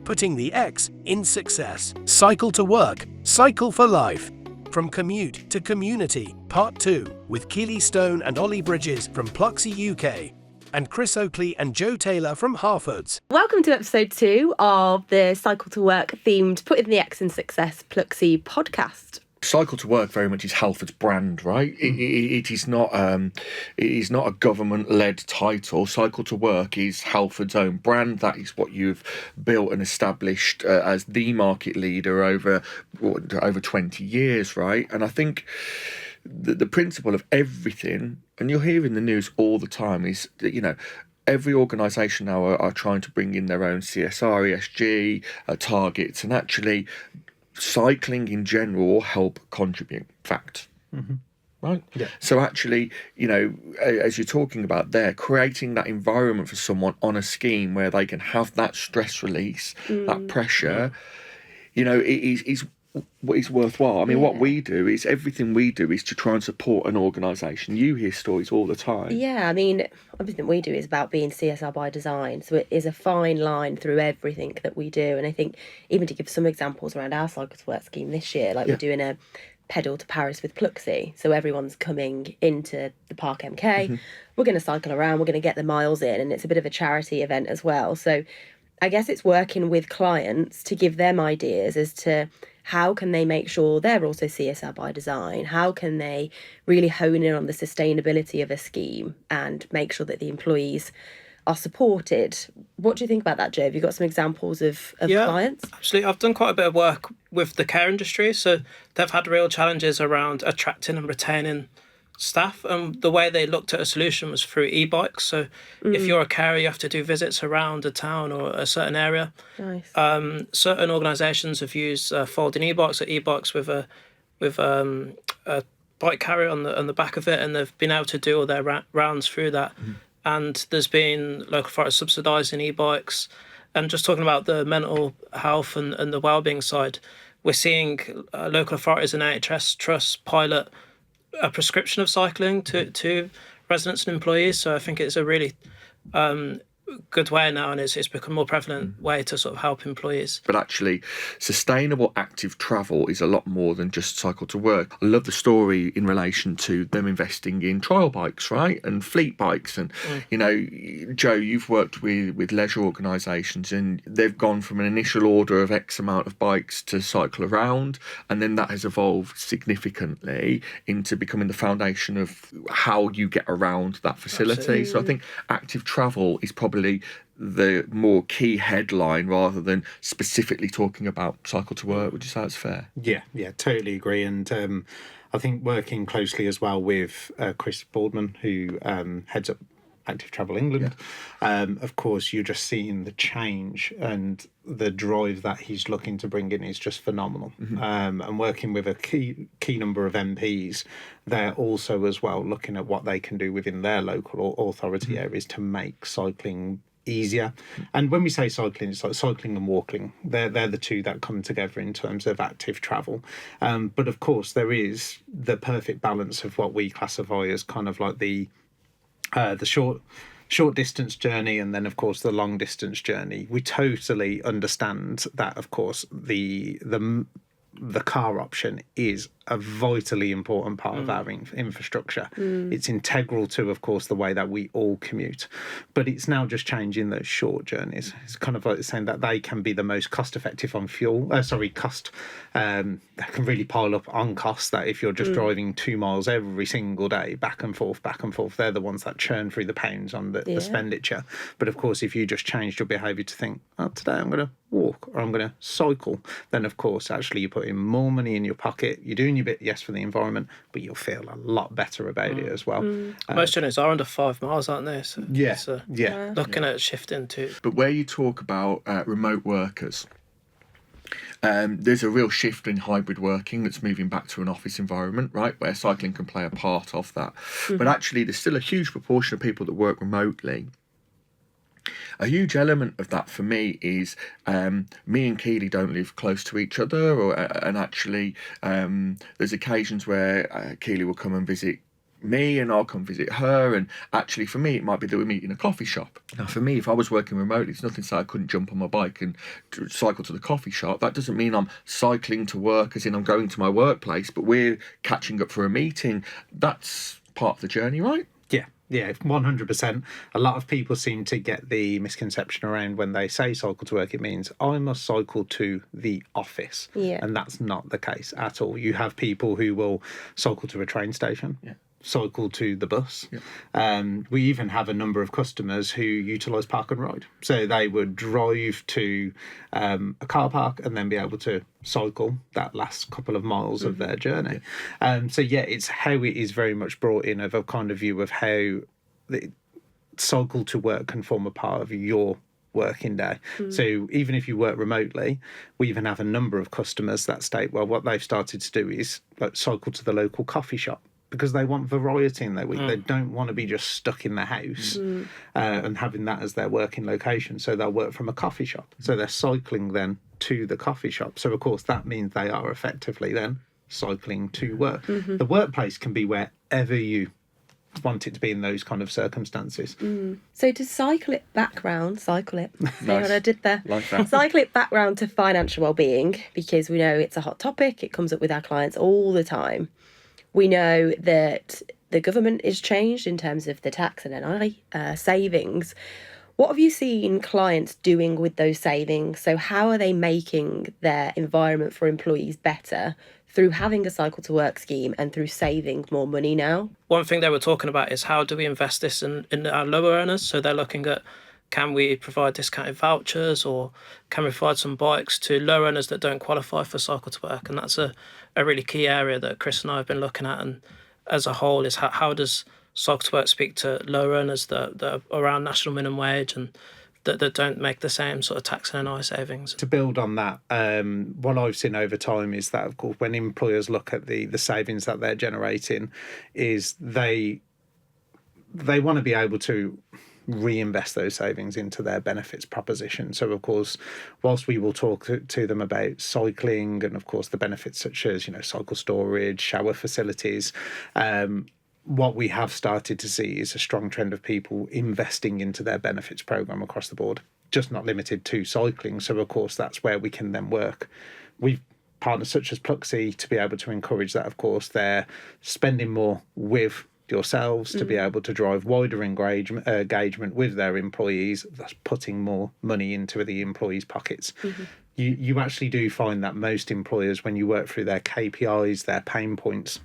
putting the X in success. Cycle to work, cycle for life. From Commute to Community, Part 2, with Keleigh Stone and Olly Bridges from Pluxee UK, and Oakley and Joe Taylor from Harfords. Welcome to episode 2 of the Cycle to Work themed Putting the X in Success Pluxee podcast. Cycle to Work very much is Halford's brand, right? It is not a government-led title. Cycle to Work is Halford's own brand. That is what you've built and established as the market leader over 20 years, right? And I think the principle of everything, and you'll hear in the news all the time, is that, you know, every organisation now are trying to bring in their own CSR, ESG targets, and actually cycling in general will help contribute. Fact. Mm-hmm. Right? Yeah. So actually, you know, as you're talking about there, creating that environment for someone on a scheme where they can have that stress release, that pressure, you know, is worthwhile. I mean, what we do is, everything we do is to try and support an organisation. You hear stories all the time. Yeah, I mean, everything we do is about being CSR by design. So it is a fine line through everything that we do. And I think even to give some examples around our Cycle to Work scheme this year, like we're doing a pedal to Paris with Pluxee. So everyone's coming into the Park MK. Mm-hmm. We're going to cycle around. We're going to get the miles in. And it's a bit of a charity event as well. So I guess it's working with clients to give them ideas as to how can they make sure they're also CSR by design? How can they really hone in on the sustainability of a scheme and make sure that the employees are supported? What do you think about that, Joe? Have you got some examples of clients? Absolutely. I've done quite a bit of work with the care industry. So they've had real challenges around attracting and retaining staff, and the way they looked at a solution was through e-bikes. So if you're a carer, you have to do visits around a town or a certain area. Nice. Certain organisations have used folding e-bikes, or e-bikes with a bike carrier on the back of it, and they've been able to do all their rounds through that. And there's been local authorities subsidising e-bikes. And just talking about the mental health and the wellbeing side, we're seeing local authorities and NHS trusts pilot a prescription of cycling to residents and employees. So I think it's a really good way now, and it's become a more prevalent way to sort of help employees. But actually, sustainable active travel is a lot more than just Cycle to Work. I love the story in relation to them investing in trial bikes, right, and fleet bikes. And you know, Joe, you've worked with leisure organisations, and they've gone from an initial order of X amount of bikes to cycle around, and then that has evolved significantly into becoming the foundation of how you get around that facility. Absolutely. So I think active travel is probably the more key headline rather than specifically talking about Cycle to Work. Would you say that's fair? Yeah, totally agree. And I think working closely as well with Chris Boardman, who heads up Active Travel England, of course, you're just seeing the change, and the drive that he's looking to bring in is just phenomenal. And working with a key number of MPs, they're also as well looking at what they can do within their local authority areas to make cycling easier. And when we say cycling, it's like cycling and walking. They're the two that come together in terms of active travel. But of course, there is the perfect balance of what we classify as kind of like the short distance journey, and then of course the long distance journey. We totally understand that, of course, the car option is a vitally important part of our infrastructure. It's integral to, of course, the way that we all commute. But it's now just changing those short journeys. It's kind of like saying that they can be the most cost-effective on fuel. They can really pile up on costs, that if you're just driving 2 miles every single day, back and forth, they're the ones that churn through the pounds on the expenditure. But of course, if you just changed your behaviour to think, today I'm going to walk or I'm going to cycle, then of course, actually you're putting more money in your pocket. You're doing your bit, yes, for the environment, but you'll feel a lot better about it as well. Most journeys are under 5 miles, aren't they? So looking at shifting to. But where you talk about remote workers, there's a real shift in hybrid working that's moving back to an office environment, right, where cycling can play a part of that. But actually, there's still a huge proportion of people that work remotely. A huge element of that for me is me and Keleigh don't live close to each other, and actually there's occasions where Keleigh will come and visit me and I'll come visit her. And actually for me, it might be that we meet in a coffee shop. Now for me, if I was working remotely, it's nothing to say I couldn't jump on my bike and cycle to the coffee shop. That doesn't mean I'm cycling to work as in I'm going to my workplace, but we're catching up for a meeting. That's part of the journey, right? Yeah, 100%. A lot of people seem to get the misconception around when they say cycle to work, it means I must cycle to the office. Yeah. And that's not the case at all. You have people who will cycle to a train station. Cycle to the bus. We even have a number of customers who utilise park and ride. So they would drive to a car park and then be able to cycle that last couple of miles of their journey. So it's how it is very much brought in of a kind of view of how the cycle to work can form a part of your working day. So even if you work remotely, we even have a number of customers that state, well, what they've started to do is like cycle to the local coffee shop, because they want variety in their week. They don't want to be just stuck in the house and having that as their working location. So they'll work from a coffee shop. So they're cycling then to the coffee shop. So, of course, that means they are effectively then cycling to work. The workplace can be wherever you want it to be in those kind of circumstances. So to cycle it back round, see what I did there? Like that. Cycle it back round to financial well-being, because we know it's a hot topic. It comes up with our clients all the time. We know that the government is changed in terms of the tax and NI savings. What have you seen clients doing with those savings? So how are they making their environment for employees better through having a cycle to work scheme and through saving more money now? One thing they were talking about is how do we invest this in our lower earners? So they're looking at, can we provide discounted vouchers, or can we provide some bikes to low earners that don't qualify for cycle to work? And that's a really key area that Chris and I have been looking at. And as a whole, is how does cycle to work speak to low earners that are around national minimum wage and that don't make the same sort of tax and NI savings? To build on that, what I've seen over time is that, of course, when employers look at the savings that they're generating, is they want to be able to reinvest those savings into their benefits proposition. So, of course, whilst we will talk to them about cycling and, of course, the benefits such as, cycle storage, shower facilities, what we have started to see is a strong trend of people investing into their benefits program across the board, just not limited to cycling. So, of course, that's where we can then work. We've partners such as Pluxee to be able to encourage that. Of course, they're spending more with yourselves to be able to drive wider engagement with their employees, thus putting more money into the employees' pockets. You actually do find that most employers, when you work through their KPIs, their pain points,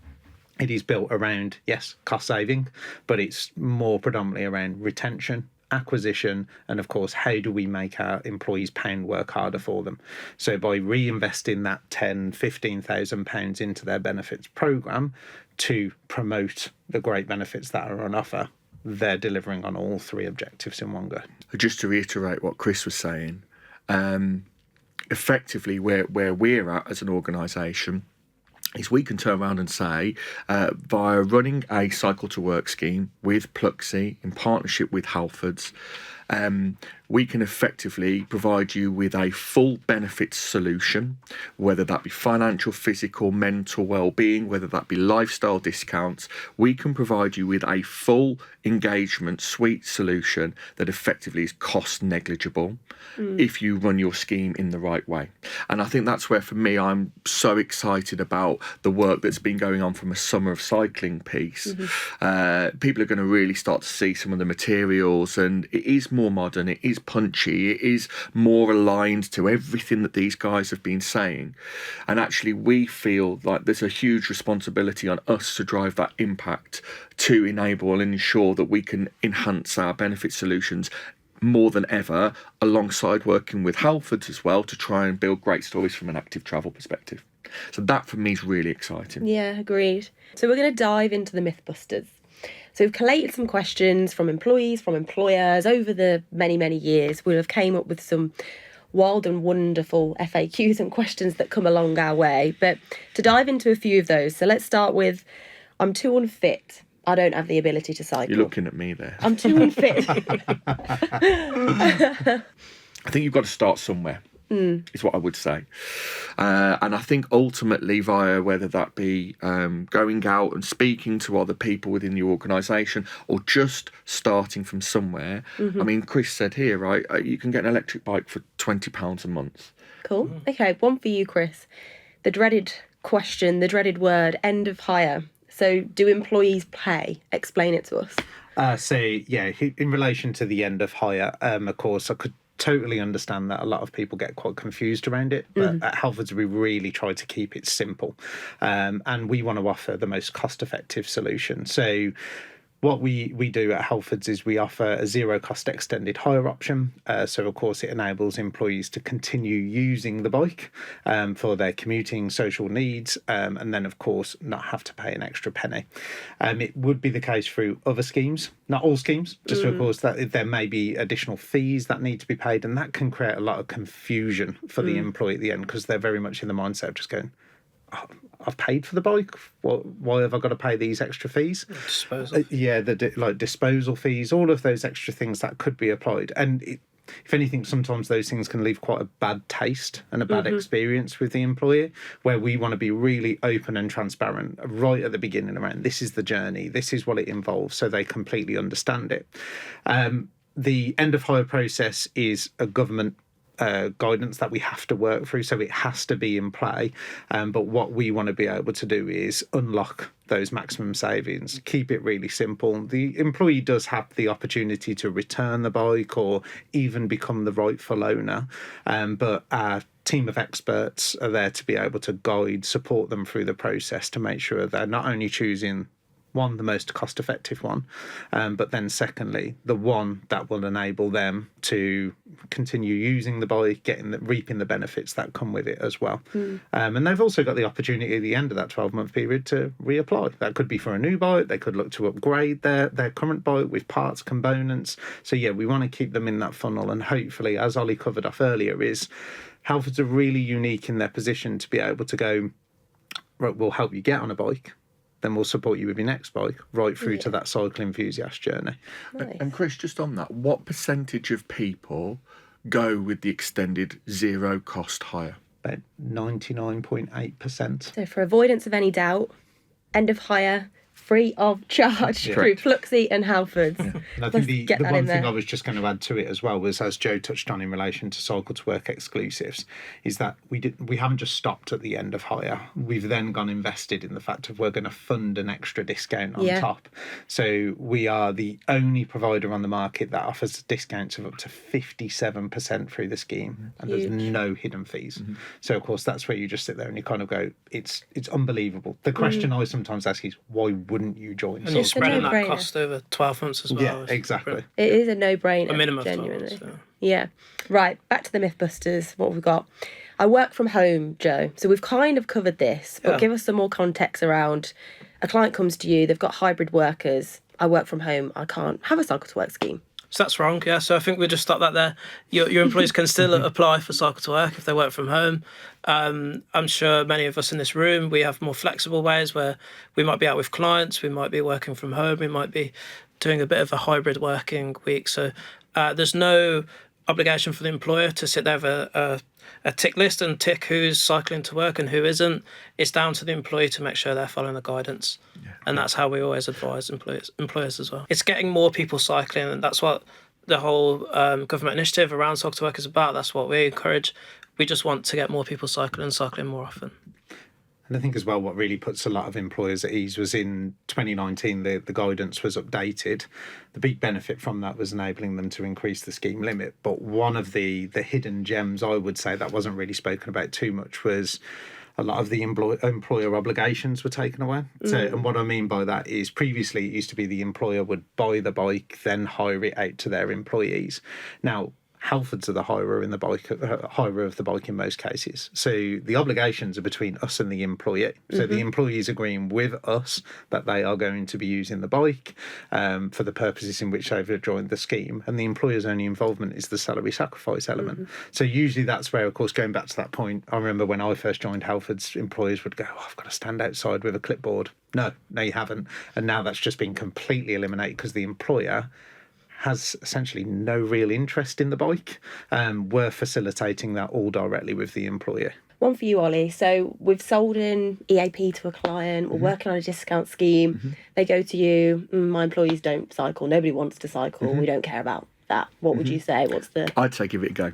it is built around, yes, cost saving, but it's more predominantly around retention, acquisition, and of course, how do we make our employees' pound work harder for them? So by reinvesting that £10,000-15,000 into their benefits programme to promote the great benefits that are on offer, they're delivering on all three objectives in one go. Just to reiterate what Chris was saying, effectively where we're at as an organisation is we can turn around and say, via running a cycle to work scheme with Pluxee in partnership with Halfords, we can effectively provide you with a full benefits solution, whether that be financial, physical, mental well-being, whether that be lifestyle discounts. We can provide you with a full engagement suite solution that effectively is cost negligible if you run your scheme in the right way. And I think that's where, for me, I'm so excited about the work that's been going on from a summer of cycling piece. People are going to really start to see some of the materials, and it is more modern, it is punchy, it is more aligned to everything that these guys have been saying. And actually we feel like there's a huge responsibility on us to drive that impact to enable and ensure that we can enhance our benefit solutions more than ever, alongside working with Halfords as well to try and build great stories from an active travel perspective. So that for me is really exciting. Yeah, agreed. So we're going to dive into the Mythbusters. So we've collated some questions from employees, from employers over the many, many years. We'll have came up with some wild and wonderful FAQs and questions that come along our way. But to dive into a few of those, so let's start with, I'm too unfit. I don't have the ability to cycle. You're looking at me there. I'm too unfit. I think you've got to start somewhere. is what I would say. And I think ultimately via whether that be going out and speaking to other people within the organisation or just starting from somewhere. I mean, Chris said here, right, you can get an electric bike for £20 a month. Cool. Okay, one for you, Chris. The dreaded question, the dreaded word, end of hire. So do employees pay? Explain it to us. In relation to the end of hire, of course, I could totally understand that a lot of people get quite confused around it, but at Halfords we really try to keep it simple, and we want to offer the most cost-effective solution. So what we do at Halfords is we offer a zero-cost extended hire option. So, of course, it enables employees to continue using the bike for their commuting, social needs, and then, of course, not have to pay an extra penny. It would be the case through other schemes, not all schemes, just of course, that there may be additional fees that need to be paid, and that can create a lot of confusion for the employee at the end because they're very much in the mindset of just going, I've paid for the bike. Why have I got to pay these extra fees? Disposal. Like disposal fees, all of those extra things that could be applied. And if anything, sometimes those things can leave quite a bad taste and a bad experience with the employer, where we want to be really open and transparent right at the beginning around this is the journey, this is what it involves, so they completely understand it. The end of hire process is a government guidance that we have to work through, so it has to be in play, but what we want to be able to do is unlock those maximum savings, keep it really simple. The employee does have the opportunity to return the bike or even become the rightful owner, but our team of experts are there to be able to guide, support them through the process to make sure they're not only choosing one, the most cost-effective one, but then secondly, the one that will enable them to continue using the bike, reaping the benefits that come with it as well. And they've also got the opportunity at the end of that 12-month period to reapply. That could be for a new bike. They could look to upgrade their current bike with parts, components. So yeah, we want to keep them in that funnel, and hopefully, as Olly covered off earlier, is Halfords are really unique in their position to be able to go, right, we'll help you get on a bike, then we'll support you with your next bike, right through to that cycle enthusiast journey. Nice. And Chris, just on that, what percentage of people go with the extended zero cost hire? About 99.8%. So for avoidance of any doubt, end of hire, free of charge through Correct. Pluxee and Halfords. And I think the get that one in thing there. I was just going to add to it as well was, as Joe touched on in relation to Cycle to Work exclusives, is that we haven't just stopped at the end of hire. We've then gone invested in the fact of we're going to fund an extra discount on top. So we are the only provider on the market that offers discounts of up to 57% through the scheme, and there's no hidden fees. So of course that's where you just sit there and you kind of go, it's unbelievable. The question I sometimes ask is, why wouldn't you join? And you're spreading that no-brainer. cost over 12 months as well. Yeah, exactly. It is a no-brainer. A minimum of 12 genuinely. months, yeah. Yeah. Right, back to the Mythbusters. What have we got? I work from home, Joe. So we've kind of covered this, but give us some more context around a client comes to you, they've got hybrid workers. I work from home. I can't have a cycle to work scheme. So that's wrong, yeah. So I think we'll just stop that there. Your employees can still apply for cycle to work if they work from home. I'm sure many of us in this room, we have more flexible ways where we might be out with clients, we might be working from home, we might be doing a bit of a hybrid working week. So there's no obligation for the employer to sit there with a tick list and tick who's cycling to work and who isn't. It's down to the employee to make sure they're following the guidance. And that's how we always advise employers as well. It's getting more people cycling, and that's what the whole government initiative around cycle to work is about. That's what we encourage. We just want to get more people cycling and cycling more often. And I think as well, what really puts a lot of employers at ease was in 2019, the guidance was updated. The big benefit from that was enabling them to increase the scheme limit. But one of the hidden gems, I would say, that wasn't really spoken about too much was a lot of the employer obligations were taken away. So, and what I mean by that is previously it used to be the employer would buy the bike, then hire it out to their employees. Now, Halfords are the hirer of the bike in most cases. So the obligations are between us and the employee. So the employee is agreeing with us that they are going to be using the bike for the purposes in which they've joined the scheme, and the employer's only involvement is the salary sacrifice element. So usually that's where, of course, going back to that point, I remember when I first joined Halfords, employers would go, I've got to stand outside with a clipboard. No, you haven't. And now that's just been completely eliminated because the employer has essentially no real interest in the bike, we're facilitating that all directly with the employer. One for you, Ollie. So we've sold an EAP to a client. We're working on a discount scheme. They go to you. My employees don't cycle. Nobody wants to cycle. We don't care about that. What would you say? What's the... I'd say give it a go.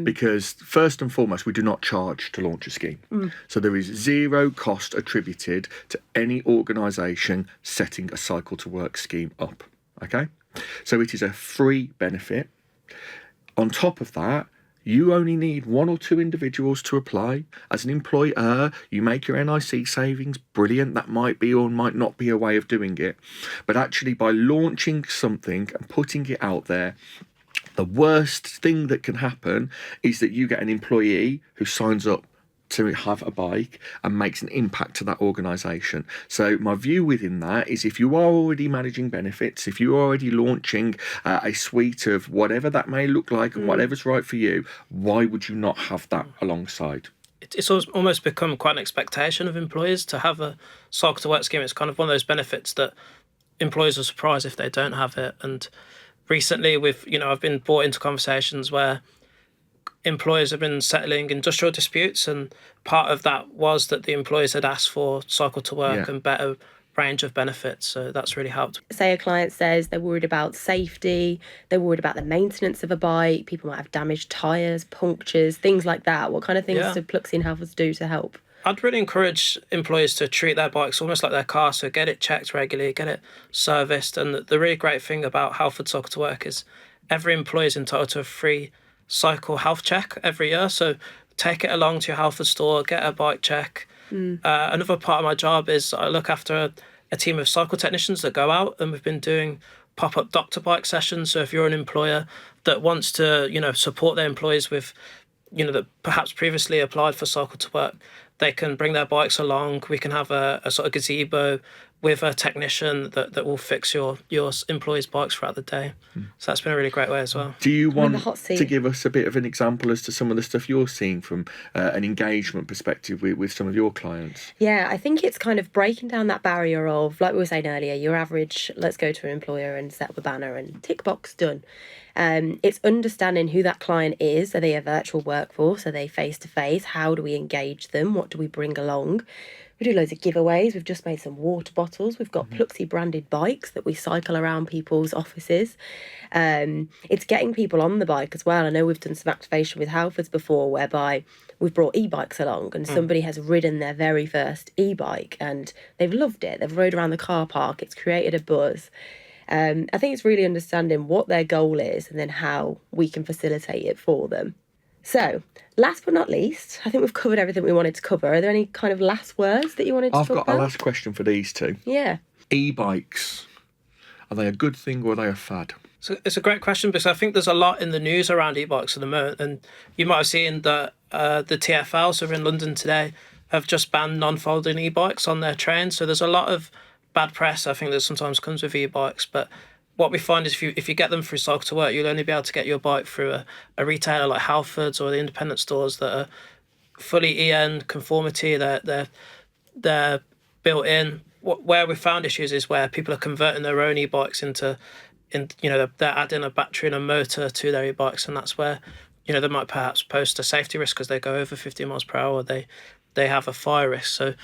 Because first and foremost, we do not charge to launch a scheme. So there is zero cost attributed to any organisation setting a cycle to work scheme up. Okay? So it is a free benefit. On top of that, you only need 1 or 2 individuals to apply. As an employer, you make your NIC savings. Brilliant. That might be or might not be a way of doing it. But actually, by launching something and putting it out there, the worst thing that can happen is that you get an employee who signs up to have a bike and makes an impact to that organisation. So my view within that is, if you are already managing benefits, if you're already launching a suite of whatever that may look like and whatever's right for you, why would you not have that alongside? It's almost become quite an expectation of employers to have a cycle to work scheme. It's kind of one of those benefits that employers are surprised if they don't have it. And recently I've been brought into conversations where employers have been settling industrial disputes, and part of that was that the employers had asked for cycle to work and better range of benefits, so that's really helped. Say a client says they're worried about safety, they're worried about the maintenance of a bike, people might have damaged tyres, punctures, things like that. What kind of things do Pluxee and Halfords do to help? I'd really encourage employers to treat their bikes almost like their car, so get it checked regularly, get it serviced. And the really great thing about Halford Cycle to Work is every employee is entitled to a free cycle health check every year. So take it along to your Halford store, get a bike check. Another part of my job is I look after a team of cycle technicians that go out, and we've been doing pop-up doctor bike sessions. So if you're an employer that wants to, support their employees with, that perhaps previously applied for cycle to work, they can bring their bikes along. We can have a sort of gazebo with a technician that will fix your employees' bikes throughout the day. So that's been a really great way as well. Do you want to give us a bit of an example as to some of the stuff you're seeing from an engagement perspective with some of your clients? Yeah, I think it's kind of breaking down that barrier of, like we were saying earlier, your average, let's go to an employer and set up a banner and tick box, done. It's understanding who that client is. Are they a virtual workforce? Are they face-to-face? How do we engage them? What do we bring along? We do loads of giveaways. We've just made some water bottles. We've got Pluxee branded bikes that we cycle around people's offices. It's getting people on the bike as well. I know we've done some activation with Halfords before whereby we've brought e-bikes along and somebody has ridden their very first e-bike and they've loved it. They've rode around the car park. It's created a buzz. I think it's really understanding what their goal is and then how we can facilitate it for them. So, last but not least, I think we've covered everything we wanted to cover. Are there any kind of last words that you wanted to talk about? I've got a last question for these two. Yeah. E-bikes, are they a good thing or are they a fad? So it's a great question because I think there's a lot in the news around e-bikes at the moment, and you might have seen that the TfL, so in London today, have just banned non-folding e-bikes on their trains. So there's a lot of bad press, I think, that sometimes comes with e-bikes, but what we find is if you get them through Cycle to Work, you'll only be able to get your bike through a retailer like Halfords or the independent stores that are fully EN conformity. They're built in. Where we found issues is where people are converting their own e-bikes they're adding a battery and a motor to their e-bikes, and that's where they might perhaps pose a safety risk because they go over 50 miles per hour. Or they have a fire risk. So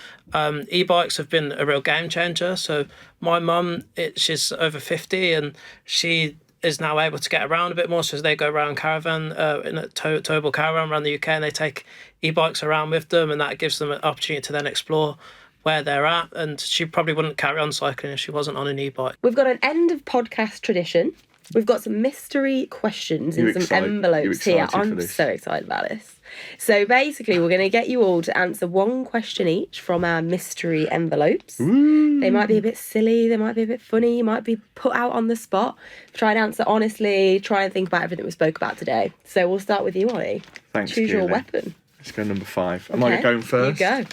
e-bikes have been a real game changer. So my mum, she's over 50 and she is now able to get around a bit more. So as they go around caravan, in a towable caravan around the UK, and they take e-bikes around with them, and that gives them an opportunity to then explore where they're at. And she probably wouldn't carry on cycling if she wasn't on an e-bike. We've got an end of podcast tradition. We've got some mystery questions in some envelopes here. I'm so excited about this. So basically, we're going to get you all to answer one question each from our mystery envelopes. Ooh. They might be a bit silly, they might be a bit funny, you might be put out on the spot. Try and answer honestly, try and think about everything we spoke about today. So we'll start with you, Ollie. Thanks, Choose your Keleigh. weapon. Let's go number 5. Am I going first? You go.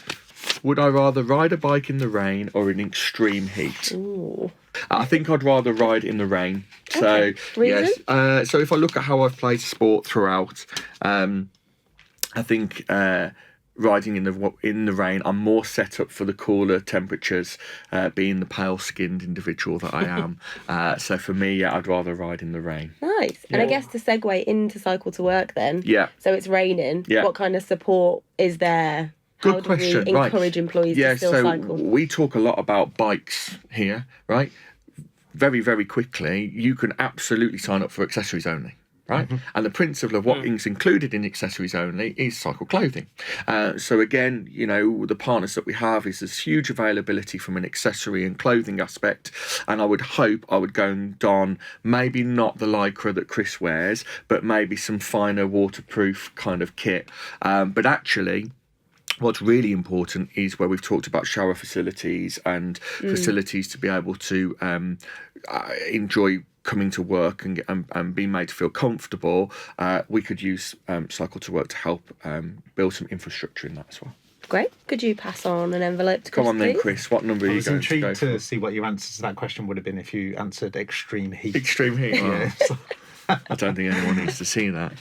Would I rather ride a bike in the rain or in extreme heat? Ooh. I think I'd rather ride in the rain. So, Okay. Reason? yes. So if I look at how I've played sport throughout, I think riding in the rain. I'm more set up for the cooler temperatures, being the pale-skinned individual that I am. So for me, yeah, I'd rather ride in the rain. Nice. And I guess to segue into cycle to work then. Yeah. So it's raining. Yeah. What kind of support is there? How Good do question. we encourage employees to still cycle? We talk a lot about bikes here, right? Very, very quickly, you can absolutely sign up for accessories only. Right? And the principle of what is included in accessories only is cycle clothing. So again, you know, the partners that we have is there's huge availability from an accessory and clothing aspect. And I would hope I would go and don maybe not the lycra that Chris wears, but maybe some finer waterproof kind of kit. But actually, what's really important is where we've talked about shower facilities and facilities to be able to enjoy coming to work and being made to feel comfortable. We could use Cycle to Work to help build some infrastructure in that as well. Great. Could you pass on an envelope to Chris, Come on then, please? Chris. What number are I you was going to go intrigued to for? see what your answer to that question would have been if you answered extreme heat. Extreme heat. Yeah. I don't think anyone needs to see that.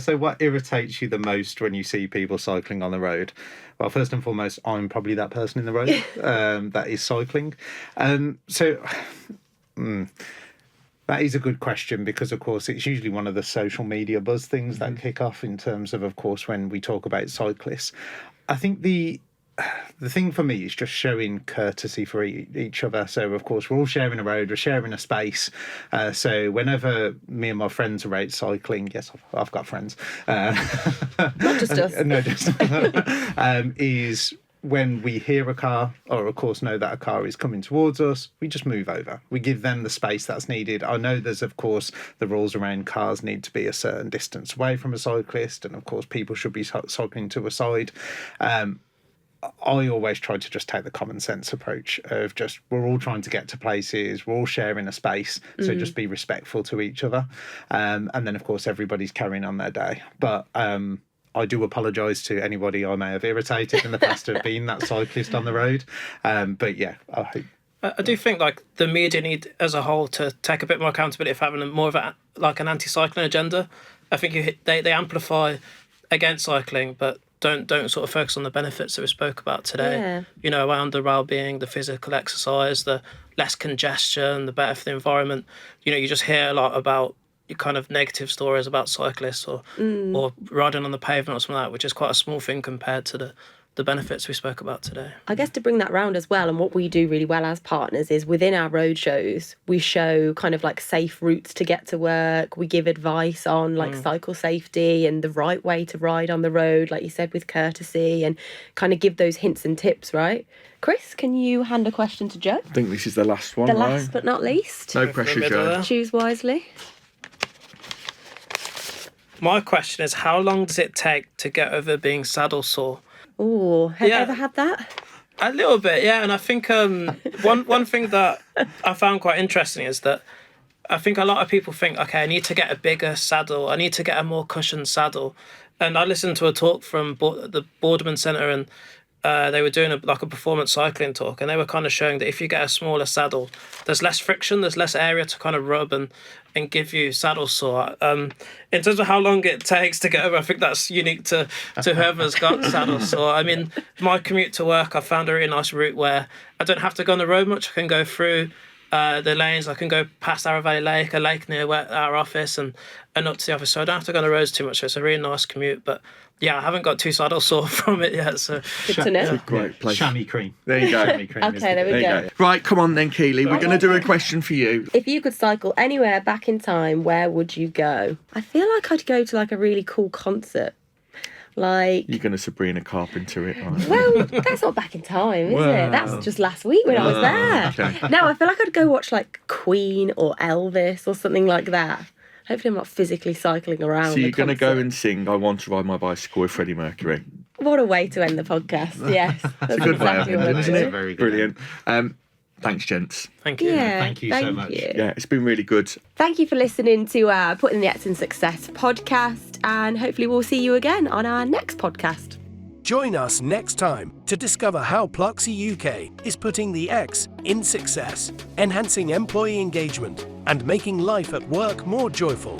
So what irritates you the most when you see people cycling on the road? Well, first and foremost, I'm probably that person in the road that is cycling. That is a good question because, of course, it's usually one of the social media buzz things that kick off in terms of course, when we talk about cyclists. I think the thing for me is just showing courtesy for each other. So, of course, we're all sharing a road, we're sharing a space. So whenever me and my friends are out cycling, yes, I've got friends. Not just us. No, just is when we hear a car, or of course know that a car is coming towards us, we just move over. We give them the space that's needed. I know there's, of course, the rules around cars need to be a certain distance away from a cyclist, and of course people should be cycling to a side. I always try to just take the common sense approach of just, we're all trying to get to places, we're all sharing a space, so just be respectful to each other. And then, of course, everybody's carrying on their day. But I do apologise to anybody I may have irritated in the past of being that cyclist on the road. But yeah, I hope. I do think like the media need as a whole to take a bit more accountability for having more of an anti-cycling agenda. I think they amplify against cycling, but don't sort of focus on the benefits that we spoke about today. Yeah. You know, around the well-being, the physical exercise, the less congestion, the better for the environment. You know, you just hear a lot about kind of negative stories about cyclists or riding on the pavement or something like that, which is quite a small thing compared to the benefits we spoke about today. I guess to bring that round as well, and what we do really well as partners is within our road shows, we show kind of like safe routes to get to work. We give advice on like cycle safety and the right way to ride on the road, like you said, with courtesy, and kind of give those hints and tips, right? Chris, can you hand a question to Joe? I think this is the last one, The right? last but not least. No pressure, Joe. Choose wisely. My question is, how long does it take to get over being saddle sore? Oh, have you Yeah. ever had that? A little bit, yeah. And I think one thing that I found quite interesting is that I think a lot of people think, okay, I need to get a bigger saddle. I need to get a more cushioned saddle. And I listened to a talk from the Boardman Centre, and they were doing a performance cycling talk, and they were kind of showing that if you get a smaller saddle, there's less friction, there's less area to kind of rub and give you saddle sore. In terms of how long it takes to get over, I think that's unique to whoever's got saddle sore. I mean, my commute to work, I found a really nice route where I don't have to go on the road much. I can go through the lanes. I can go past Arrow Valley Lake, a lake near our office, and up to the office. So I don't have to go on the roads too much. So it's a really nice commute. But yeah, I haven't got too saddle sore from it yet. So Good to know. Great place. Chamois cream. There you go. Chamois cream. Okay, there we There go. you go. Right, come on then, Keleigh. We're going to do a question for you. If you could cycle anywhere back in time, where would you go? I feel like I'd go to like a really cool concert. Like, You're going to Sabrina Carpenter it, aren't you? well, that's not back in time, is it? That's just last week when I was there. okay. No, I feel like I'd go watch like Queen or Elvis or something like that. Hopefully I'm not physically cycling around. So you're going to go and sing I Want to Ride My Bicycle with Freddie Mercury. What a way to end the podcast. Yes. That's a good way of exactly what ending, I'd isn't do. it? Very good. Brilliant. Thanks, gents. thank you. Yeah, Thank you so much. you. Yeah, it's been really good. Thank you for listening to our Putting the X in Success podcast, and hopefully we'll see you again on our next podcast. Join us next time to discover how Pluxee UK is putting the X in success, enhancing employee engagement, and making life at work more joyful.